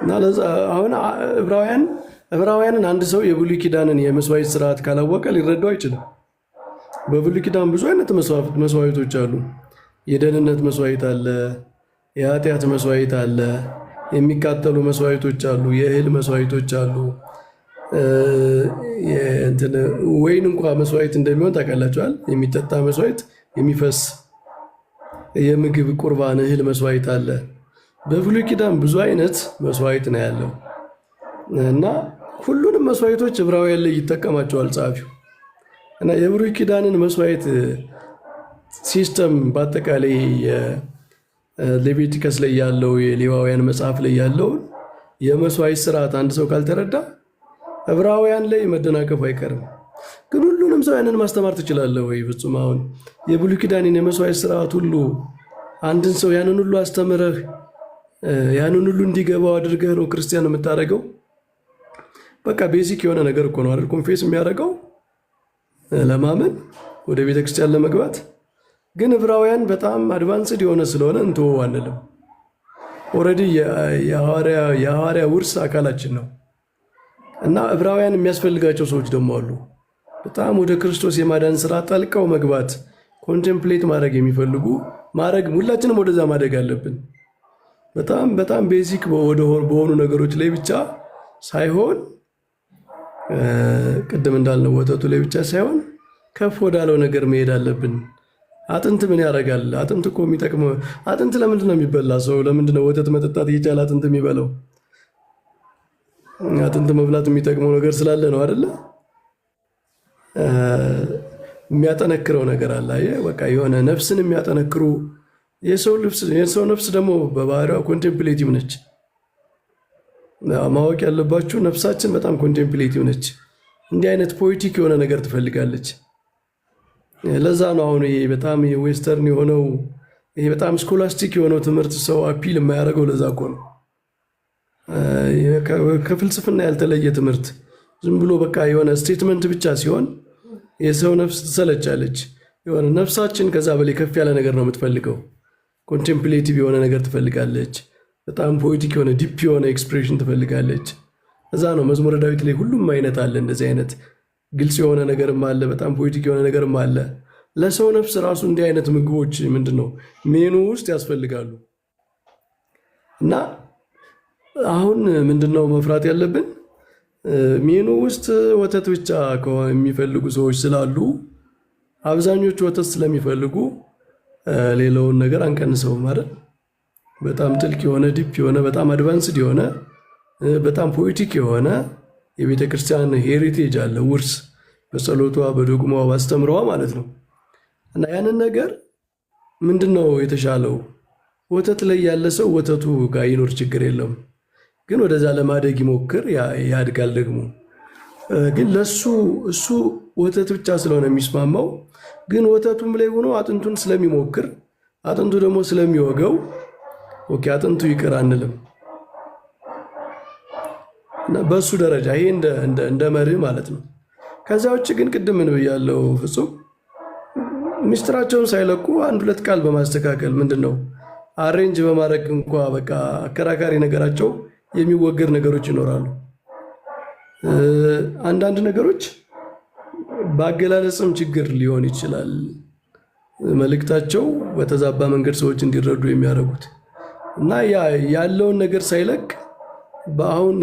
Speaker 1: እና ለዛ አሁን ዕብራውያን ዕብራውያንን አንድ ሰው የብሉይ ኪዳንን የመስዋዕት ስርዓት ካላወቀ ሊረዳው አይችልም። በብሉይ ኪዳን ብዙ አይነት መስዋዕቶች አሉ። የደህንነት መስዋዕት አለ፣ የኃጢአት መስዋዕት አለ፣ የሚቃጠሉ መስዋዕቶች አሉ፣ የእህል መስዋዕቶች አሉ። ወይን እንኳ መስዋዕት እንደሚሆን ታውቃላችኋል። የሚጠጣ መስዋዕት፣ የሚፈስ የምግብ ቁርባን እህል መስዋዕት አለ። በብሉይ ኪዳን ብዙ አይነት መስዋዕት ነው ያለው እና ሁሉንም መስዋዕቶች ዕብራውያን ላይ ይጠቀማቸዋል ጸሐፊው። እና የብሉይ ኪዳንን መስዋዕት ሲስተም በአጠቃላይ ሌቪቲከስ ላይ ያለው የሌዋውያን መጽሐፍ ላይ ያለውን የመስዋዕት ስርዓት አንድ ሰው ካልተረዳ ዕብራውያን ላይ መደናቀፉ አይቀርም። ግን ሁሉንም ሰው ያንን ማስተማር ትችላለህ ወይ? ፍጹም አሁን የብሉይ ኪዳንን የመስዋዕት ስርዓት ሁሉ አንድን ሰው ያንን ሁሉ አስተምረህ ያንን ሁሉ እንዲገባው አድርገህ ነው ክርስቲያን የምታደርገው? በቃ ቤዚክ የሆነ ነገር እኮ ነው አይደል? ኮንፌስ የሚያደርገው ለማመን ወደ ቤተክርስቲያን ለመግባት። ግን ዕብራውያን በጣም አድቫንስድ የሆነ ስለሆነ እንተወው አንልም። ኦልሬዲ የሐዋርያ ውርስ አካላችን ነው እና ዕብራውያን የሚያስፈልጋቸው ሰዎች ደግሞ አሉ። በጣም ወደ ክርስቶስ የማዳን ስራ ጠልቀው መግባት ኮንቴምፕሌት ማድረግ የሚፈልጉ ሁላችንም ወደዛ ማደግ አለብን። በጣም በጣም ቤዚክ በሆኑ ነገሮች ላይ ብቻ ሳይሆን ቅድም እንዳልነው ወተቱ ላይ ብቻ ሳይሆን ከፍ ወዳለው ነገር መሄድ አለብን። አጥንት ምን ያደርጋል? አጥንት እኮ የሚጠቅመው አጥንት ለምንድን ነው የሚበላ? ሰው ለምንድን ነው ወተት መጠጣት እየቻለ አጥንት የሚበላው? አጥንት መብላት የሚጠቅመው ነገር ስላለ ነው አይደለ? የሚያጠነክረው ነገር አለ። በቃ የሆነ ነፍስን የሚያጠነክሩ የሰው ነፍስ ደግሞ በባህሪዋ ኮንቴምፕሌቲቭ ነች። ማወቅ ያለባችሁ ነፍሳችን በጣም ኮንቴምፕሌቲቭ ነች። እንዲህ አይነት ፖኤቲክ የሆነ ነገር ትፈልጋለች። ለዛ ነው አሁን ይሄ በጣም ዌስተርን የሆነው ይሄ በጣም ስኮላስቲክ የሆነው ትምህርት ሰው አፒል የማያደርገው ለዛ እኮ ነው። ከፍልስፍና ያልተለየ ትምህርት ዝም ብሎ በቃ የሆነ ስቴትመንት ብቻ ሲሆን የሰው ነፍስ ትሰለቻለች። የሆነ ነፍሳችን ከዛ በላይ ከፍ ያለ ነገር ነው የምትፈልገው። ኮንቴምፕሌቲቭ የሆነ ነገር ትፈልጋለች። በጣም ፖኤቲክ የሆነ ዲፕ የሆነ ኤክስፕሬሽን ትፈልጋለች። እዛ ነው መዝሙረ ዳዊት ላይ ሁሉም አይነት አለ። እንደዚህ አይነት ግልጽ የሆነ ነገርም አለ፣ በጣም ፖኤቲክ የሆነ ነገርም አለ። ለሰው ነፍስ ራሱ እንዲህ አይነት ምግቦች ምንድን ነው ሜኑ ውስጥ ያስፈልጋሉ። እና አሁን ምንድነው መፍራት ያለብን? ሜኑ ውስጥ ወተት ብቻ የሚፈልጉ ሰዎች ስላሉ አብዛኞቹ ወተት ስለሚፈልጉ ሌላውን ነገር አንቀንሰውም አይደል? በጣም ጥልቅ የሆነ ዲፕ የሆነ በጣም አድቫንስድ የሆነ በጣም ፖኤቲክ የሆነ የቤተ ክርስቲያን ሄሪቴጅ አለ፣ ውርስ በጸሎቷ በዶግሟ ባስተምረዋ ማለት ነው። እና ያንን ነገር ምንድነው የተሻለው? ወተት ላይ ያለ ሰው ወተቱ ጋር ይኖር ችግር የለም፣ ግን ወደዛ ለማደግ ይሞክር፣ ያድጋል ደግሞ። ግን ለሱ እሱ ወተት ብቻ ስለሆነ የሚስማማው፣ ግን ወተቱም ላይ ሆኖ አጥንቱን ስለሚሞክር አጥንቱ ደግሞ ስለሚወገው ኦኬ አጥንቱ ይቅር አንልም። በሱ ደረጃ ይሄ እንደ መርህ ማለት ነው። ከዛ ውጭ ግን ቅድም ምን ብያለው ፍጹም ምስጢራቸውን ሳይለቁ አንድ ሁለት ቃል በማስተካከል ምንድነው አሬንጅ በማድረግ እንኳ በቃ አከራካሪ ነገራቸው የሚወገድ ነገሮች ይኖራሉ። አንዳንድ ነገሮች በአገላለጽም ችግር ሊሆን ይችላል። መልእክታቸው በተዛባ መንገድ ሰዎች እንዲረዱ የሚያደርጉት እና ያለውን ነገር ሳይለቅ በአሁን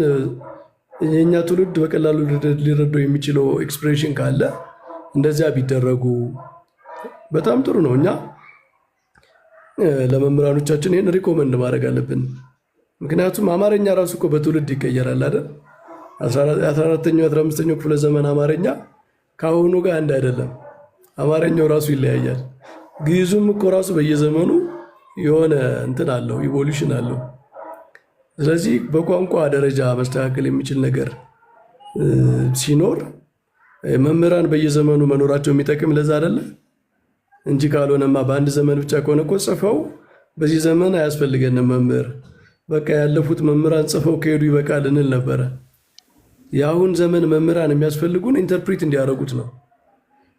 Speaker 1: የኛ ትውልድ በቀላሉ ሊረዳው የሚችለው ኤክስፕሬሽን ካለ እንደዚያ ቢደረጉ በጣም ጥሩ ነው። እኛ ለመምህራኖቻችን ይህን ሪኮመንድ ማድረግ አለብን። ምክንያቱም አማርኛ ራሱ እኮ በትውልድ ይቀየራል አይደል? 14ኛው 15ኛው ክፍለ ዘመን አማርኛ ከአሁኑ ጋር አንድ አይደለም። አማርኛው ራሱ ይለያያል። ግዕዙም እኮ ራሱ በየዘመኑ የሆነ እንትን አለው፣ ኢቮሉሽን አለው። ስለዚህ በቋንቋ ደረጃ መስተካከል የሚችል ነገር ሲኖር መምህራን በየዘመኑ መኖራቸው የሚጠቅም ለዛ አይደለ እንጂ ካልሆነማ በአንድ ዘመን ብቻ ከሆነ እኮ ጽፈው በዚህ ዘመን አያስፈልገንም መምህር፣ በቃ ያለፉት መምህራን ጽፈው ከሄዱ ይበቃል እንል ነበረ። የአሁን ዘመን መምህራን የሚያስፈልጉን ኢንተርፕሪት እንዲያደርጉት ነው።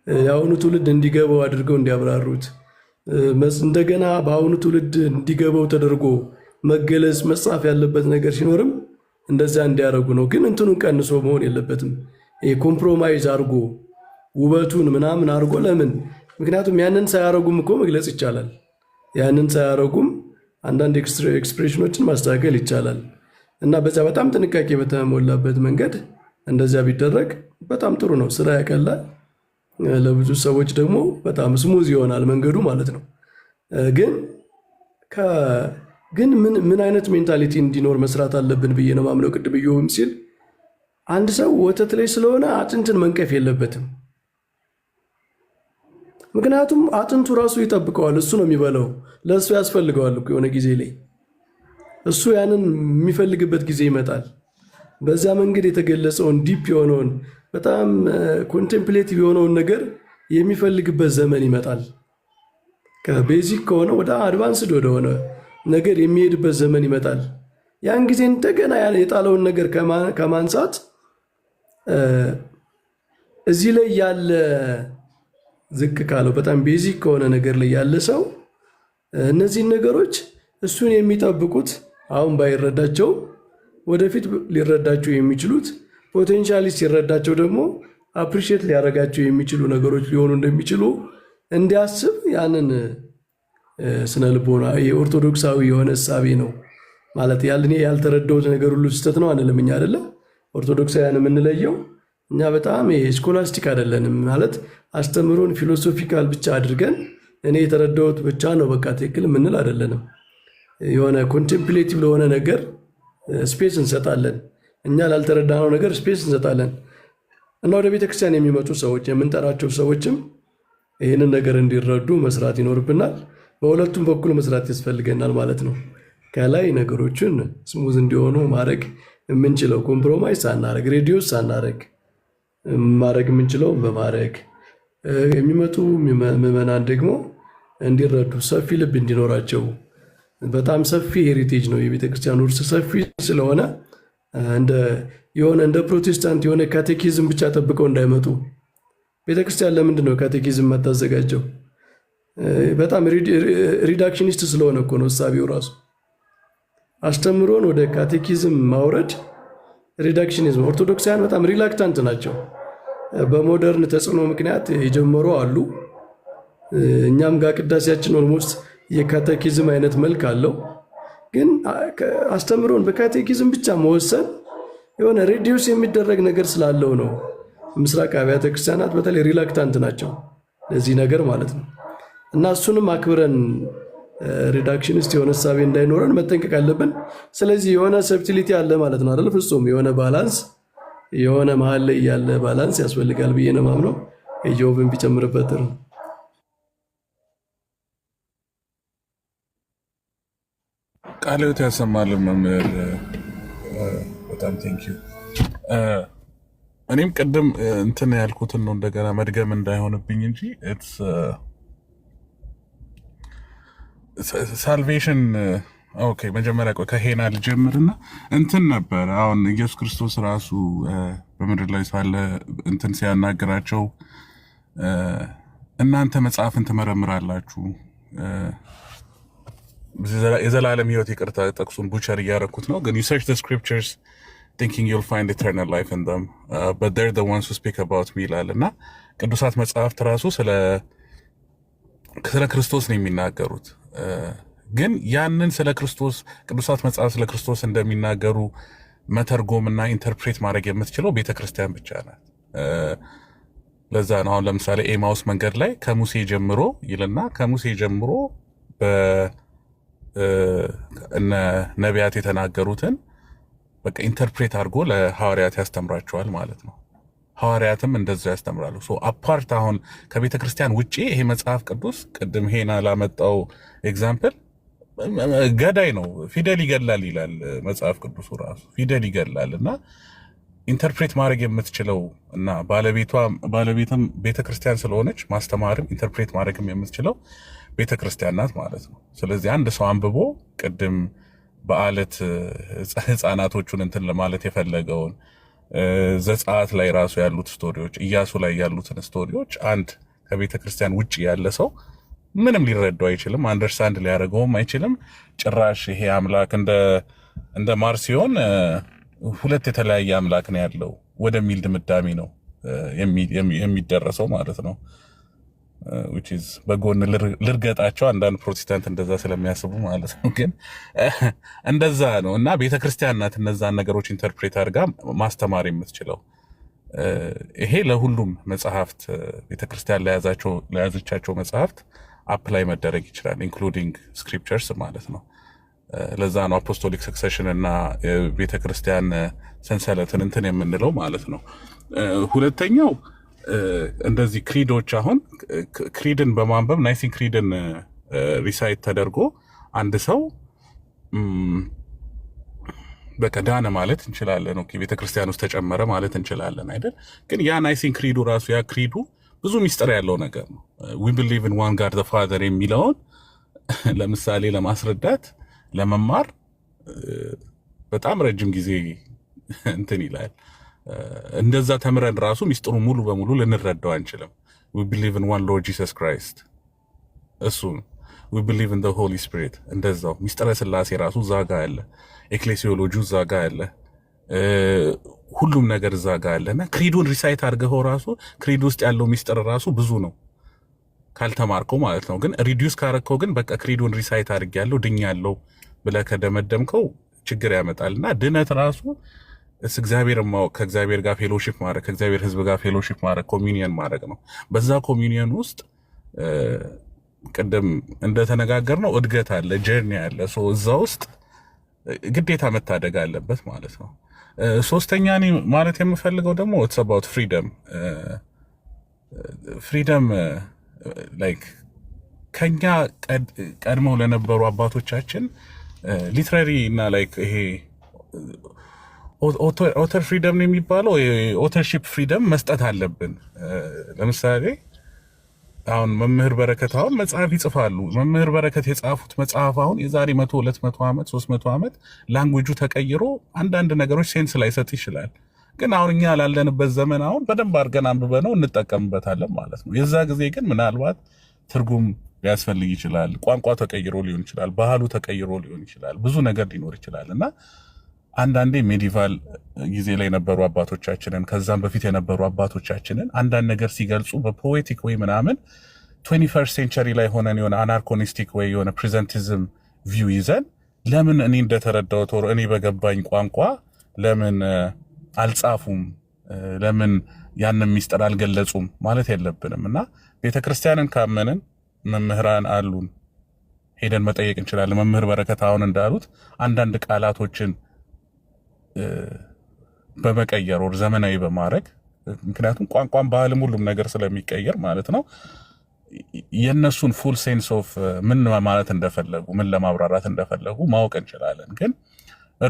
Speaker 1: የአሁኑ ትውልድ እንዲገባው አድርገው እንዲያብራሩት፣ እንደገና በአሁኑ ትውልድ እንዲገባው ተደርጎ መገለጽ መጻፍ ያለበት ነገር ሲኖርም እንደዛ እንዲያደርጉ ነው። ግን እንትኑን ቀንሶ መሆን የለበትም። ኮምፕሮማይዝ አድርጎ ውበቱን ምናምን አድርጎ ለምን? ምክንያቱም ያንን ሳያረጉም እኮ መግለጽ ይቻላል። ያንን ሳያረጉም አንዳንድ ኤክስፕሬሽኖችን ማስተካከል ይቻላል። እና በዛ በጣም ጥንቃቄ በተሞላበት መንገድ እንደዚያ ቢደረግ በጣም ጥሩ ነው። ስራ ያቀላል። ለብዙ ሰዎች ደግሞ በጣም ስሙዝ ይሆናል መንገዱ ማለት ነው። ግን ምን አይነት ሜንታሊቲ እንዲኖር መስራት አለብን ብዬ ነው ማምነው። ቅድም ብዬውም ሲል አንድ ሰው ወተት ላይ ስለሆነ አጥንትን መንቀፍ የለበትም። ምክንያቱም አጥንቱ ራሱ ይጠብቀዋል። እሱ ነው የሚበላው። ለእሱ ያስፈልገዋል እኮ የሆነ ጊዜ ላይ እሱ ያንን የሚፈልግበት ጊዜ ይመጣል። በዚያ መንገድ የተገለጸውን ዲፕ የሆነውን በጣም ኮንቴምፕሌቲቭ የሆነውን ነገር የሚፈልግበት ዘመን ይመጣል። ከቤዚክ ከሆነ ወደ አድቫንስድ ወደሆነ ነገር የሚሄድበት ዘመን ይመጣል። ያን ጊዜ እንደገና የጣለውን ነገር ከማንሳት እዚህ ላይ ያለ ዝቅ ካለው በጣም ቤዚክ ከሆነ ነገር ላይ ያለ ሰው እነዚህን ነገሮች እሱን የሚጠብቁት አሁን ባይረዳቸው ወደፊት ሊረዳቸው የሚችሉት ፖቴንሻሊ ሲረዳቸው ደግሞ አፕሪሺየት ሊያደርጋቸው የሚችሉ ነገሮች ሊሆኑ እንደሚችሉ እንዲያስብ ያንን ስነ ልቦና የኦርቶዶክሳዊ የሆነ እሳቤ ነው ማለት እኔ ያልተረዳሁት ነገር ሁሉ ስህተት ነው አንልም። እኛ አይደለም ኦርቶዶክሳውያን የምንለየው እኛ በጣም ስኮላስቲክ አይደለንም ማለት አስተምሮን ፊሎሶፊካል ብቻ አድርገን እኔ የተረዳሁት ብቻ ነው በቃ ትክክል የምንል አይደለንም። የሆነ ኮንቴምፕሌቲቭ ለሆነ ነገር ስፔስ እንሰጣለን። እኛ ላልተረዳነው ነገር ስፔስ እንሰጣለን እና ወደ ቤተክርስቲያን የሚመጡ ሰዎች የምንጠራቸው ሰዎችም ይህንን ነገር እንዲረዱ መስራት ይኖርብናል። በሁለቱም በኩል መስራት ያስፈልገናል ማለት ነው። ከላይ ነገሮችን ስሙዝ እንዲሆኑ ማድረግ የምንችለው ኮምፕሮማይዝ ሳናረግ፣ ሬዲዮስ ሳናረግ ማድረግ የምንችለው በማድረግ የሚመጡ ምዕመናን ደግሞ እንዲረዱ ሰፊ ልብ እንዲኖራቸው በጣም ሰፊ ሄሪቴጅ ነው የቤተክርስቲያን ውርስ ሰፊ ስለሆነ እንደ ፕሮቴስታንት የሆነ ካቴኪዝም ብቻ ጠብቀው እንዳይመጡ። ቤተክርስቲያን ለምንድን ነው ካቴኪዝም የማታዘጋጀው? በጣም ሪዳክሽኒስት ስለሆነ እኮ ነው እሳቤው ራሱ። አስተምሮን ወደ ካቴኪዝም ማውረድ ሪዳክሽኒዝም። ኦርቶዶክሳውያን በጣም ሪላክታንት ናቸው። በሞደርን ተጽዕኖ ምክንያት የጀመሩ አሉ። እኛም ጋር ቅዳሴያችን ኦልሞስት የካቴኪዝም አይነት መልክ አለው። ግን አስተምሮን በካቴኪዝም ብቻ መወሰን የሆነ ሬዲዩስ የሚደረግ ነገር ስላለው ነው። ምስራቅ አብያተ ክርስቲያናት በተለይ ሪላክታንት ናቸው ለዚህ ነገር ማለት ነው። እና እሱንም አክብረን ሪዳክሽኒስት የሆነ እሳቤ እንዳይኖረን መጠንቀቅ አለብን። ስለዚህ የሆነ ሰብቲሊቲ አለ ማለት ነው አይደል? ፍጹም የሆነ ባላንስ የሆነ መሀል ላይ ያለ ባላንስ ያስፈልጋል ብዬ ነው የማምነው። ኢዮብን ቢጨምርበት ጥሩ ነው።
Speaker 3: ቃልዎት ያሰማልን መምህር፣ በጣም ቴንኪዩ። እኔም ቅድም እንትን ያልኩትን ነው እንደገና መድገም እንዳይሆንብኝ እንጂ ሳልቬሽን ኦኬ። መጀመሪያ ቆይ ከሄና ልጀምርና እንትን ነበር። አሁን ኢየሱስ ክርስቶስ ራሱ በምድር ላይ ሳለ እንትን ሲያናግራቸው እናንተ መጽሐፍን ትመረምራላችሁ፣ የዘላለም ሕይወት ይቅርታ ጠቅሱን ቡቸር እያረኩት ነው፣ ግን you search the scriptures thinking you'll find eternal life in them but they're the ones who speak about me ይላል። እና ቅዱሳት መጽሐፍት ራሱ ስለ ክርስቶስ ነው የሚናገሩት። ግን ያንን ስለ ክርስቶስ ቅዱሳት መጽሐፍ ስለ ክርስቶስ እንደሚናገሩ መተርጎምና ኢንተርፕሬት ማድረግ የምትችለው ቤተክርስቲያን ብቻ ናት። ለዛ ነው አሁን ለምሳሌ ኤማውስ መንገድ ላይ ከሙሴ ጀምሮ ይልና ከሙሴ ጀምሮ እነ ነቢያት የተናገሩትን በቃ ኢንተርፕሬት አድርጎ ለሐዋርያት ያስተምራቸዋል ማለት ነው። ሐዋርያትም እንደዛው ያስተምራሉ። ሶ አፓርት አሁን ከቤተ ክርስቲያን ውጪ ይሄ መጽሐፍ ቅዱስ ቅድም ሄና ላመጣው ኤግዛምፕል ገዳይ ነው፣ ፊደል ይገላል ይላል መጽሐፍ ቅዱሱ ራሱ ፊደል ይገላል። እና ኢንተርፕሬት ማድረግ የምትችለው እና ባለቤትም ቤተ ክርስቲያን ስለሆነች ማስተማርም ኢንተርፕሬት ማድረግም የምትችለው ቤተ ክርስቲያን ናት ማለት ነው። ስለዚህ አንድ ሰው አንብቦ ቅድም በአለት ህፃናቶቹን እንትን ለማለት የፈለገውን ዘጸአት ላይ ራሱ ያሉት ስቶሪዎች፣ ኢያሱ ላይ ያሉትን ስቶሪዎች አንድ ከቤተ ክርስቲያን ውጭ ያለ ሰው ምንም ሊረዳው አይችልም፣ አንደርስታንድ ሊያደርገውም አይችልም። ጭራሽ ይሄ አምላክ እንደ ማርሲዮን ሁለት የተለያየ አምላክ ነው ያለው ወደሚል ድምዳሜ ነው የሚደረሰው ማለት ነው። which is በጎን ልርገጣቸው አንዳንድ ፕሮቴስታንት እንደዛ ስለሚያስቡ ማለት ነው። ግን እንደዛ ነው እና ቤተክርስቲያን ናት እነዛን ነገሮች ኢንተርፕሬት አድርጋ ማስተማር የምትችለው። ይሄ ለሁሉም መጽሐፍት ቤተክርስቲያን ለያዘቻቸው መጽሐፍት አፕላይ መደረግ ይችላል ኢንክሉዲንግ ስክሪፕቸርስ ማለት ነው። ለዛ ነው አፖስቶሊክ ሰክሰሽን እና ቤተክርስቲያን ሰንሰለትን እንትን የምንለው ማለት ነው። ሁለተኛው እንደዚህ ክሪዶች አሁን ክሪድን በማንበብ ናይሲን ክሪድን ሪሳይት ተደርጎ አንድ ሰው በቃ ዳነ ማለት እንችላለን። ኦኬ ቤተክርስቲያን ውስጥ ተጨመረ ማለት እንችላለን አይደል? ግን ያ ናይሲን ክሪዱ ራሱ ያ ክሪዱ ብዙ ሚስጥር ያለው ነገር ነው። ዊ ቢሊቭ ኢን ዋን ጋድ ዘ ፋዘር የሚለውን ለምሳሌ ለማስረዳት ለመማር በጣም ረጅም ጊዜ እንትን ይላል። እንደዛ ተምረን ራሱ ሚስጥሩ ሙሉ በሙሉ ልንረዳው አንችልም። we believe in one Lord Jesus Christ እሱ we believe in the Holy Spirit እንደዛው ሚስጥረ ስላሴ ራሱ ዛጋ አለ። ኤክሌሲዮሎጂው ዛጋ አለ። ሁሉም ነገር ዛጋ አለና ክሪዱን ሪሳይት አድርገው ራሱ ክሪድ ውስጥ ያለው ሚስጥር ራሱ ብዙ ነው ካልተማርከው ማለት ነው። ግን ሪዲዩስ ካረከው ግን በቃ ክሪዱን ሪሳይት አድርጌያለሁ ድኛለሁ ብለህ ከደመደምከው ችግር ያመጣልና ድነት ራሱ እግዚአብሔር ማወቅ ከእግዚአብሔር ጋር ፌሎሺፕ ማድረግ ከእግዚአብሔር ሕዝብ ጋር ፌሎሺፕ ማድረግ ኮሚኒየን ማድረግ ነው። በዛ ኮሚኒየን ውስጥ ቅድም እንደተነጋገርነው እድገት አለ፣ ጀርኒ አለ። እዛ ውስጥ ግዴታ መታደግ አለበት ማለት ነው። ሶስተኛ እኔ ማለት የምፈልገው ደግሞ ኢትስ አባውት ፍሪደም ላይክ ከኛ ቀድመው ለነበሩ አባቶቻችን ሊትራሪ እና ላይክ ይሄ ኦተር ፍሪደም ነው የሚባለው ኦተርሺፕ ፍሪደም መስጠት አለብን። ለምሳሌ አሁን መምህር በረከት አሁን መጽሐፍ ይጽፋሉ። መምህር በረከት የጻፉት መጽሐፍ አሁን የዛሬ 100 200 ዓመት 300 ዓመት ላንጉጁ ተቀይሮ አንዳንድ ነገሮች ሴንስ ላይሰጥ ይችላል። ግን አሁን እኛ ላለንበት ዘመን አሁን በደንብ አድርገን አንብበነው እንጠቀምበታለን ማለት ነው። የዛ ጊዜ ግን ምናልባት ትርጉም ሊያስፈልግ ይችላል። ቋንቋ ተቀይሮ ሊሆን ይችላል። ባህሉ ተቀይሮ ሊሆን ይችላል። ብዙ ነገር ሊኖር ይችላል እና አንዳንዴ ሜዲቫል ጊዜ ላይ የነበሩ አባቶቻችንን ከዛም በፊት የነበሩ አባቶቻችንን አንዳንድ ነገር ሲገልጹ በፖኤቲክ ወይ ምናምን 21st ሴንቸሪ ላይ ሆነን የሆነ አናርኮኒስቲክ ወይ የሆነ ፕሬዘንቲዝም ቪው ይዘን ለምን እኔ እንደተረዳሁት ወር እኔ በገባኝ ቋንቋ ለምን አልጻፉም፣ ለምን ያንን ሚስጥር አልገለጹም ማለት የለብንም እና ቤተክርስቲያንን ካመንን መምህራን አሉን፣ ሄደን መጠየቅ እንችላለን። መምህር በረከት አሁን እንዳሉት አንዳንድ ቃላቶችን በመቀየር ወር ዘመናዊ በማድረግ ምክንያቱም ቋንቋን ባህልም ሁሉም ነገር ስለሚቀየር ማለት ነው የነሱን ፉል ሴንስ ኦፍ ምን ማለት እንደፈለጉ ምን ለማብራራት እንደፈለጉ ማወቅ እንችላለን። ግን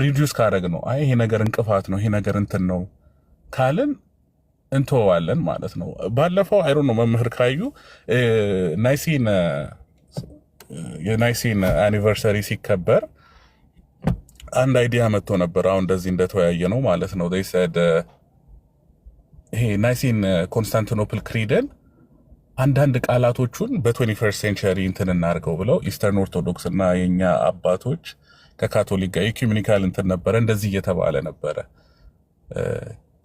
Speaker 3: ሪዲዩስ ካደረግ ነው አይ ይሄ ነገር እንቅፋት ነው ይሄ ነገር እንትን ነው ካልን እንተዋለን ማለት ነው። ባለፈው አይሮ ነው መምህር ካዩ የናይሲን አኒቨርሰሪ ሲከበር አንድ አይዲያ መጥቶ ነበር። አሁን እንደዚህ እንደተወያየ ነው ማለት ነው። they said ይሄ ናይሲን ኮንስታንቲኖፕል ክሪድን አንዳንድ ቃላቶቹን በ21st ሴንቸሪ እንትን እናርገው ብለው ኢስተርን ኦርቶዶክስ እና የኛ አባቶች ከካቶሊክ ጋር ኢኩሜኒካል እንትን ነበረ እንደዚህ እየተባለ ነበረ።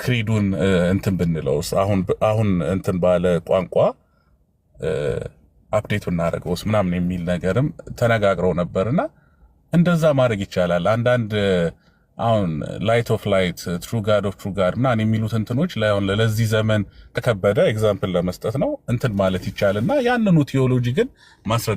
Speaker 3: ክሪዱን እንትን ብንለውስ አሁን እንትን ባለ ቋንቋ አፕዴት እናደርገውስ ምናምን የሚል ነገርም ተነጋግረው ነበርና እንደዛ ማድረግ ይቻላል። አንዳንድ አሁን ላይት ኦፍ ላይት ትሩ ጋድ ኦፍ ትሩ ጋድ ምናምን የሚሉት እንትኖች ለዚህ ዘመን ተከበደ ኤግዛምፕል ለመስጠት ነው እንትን ማለት ይቻልና ያንኑ ቲዮሎጂ ግን ማስረ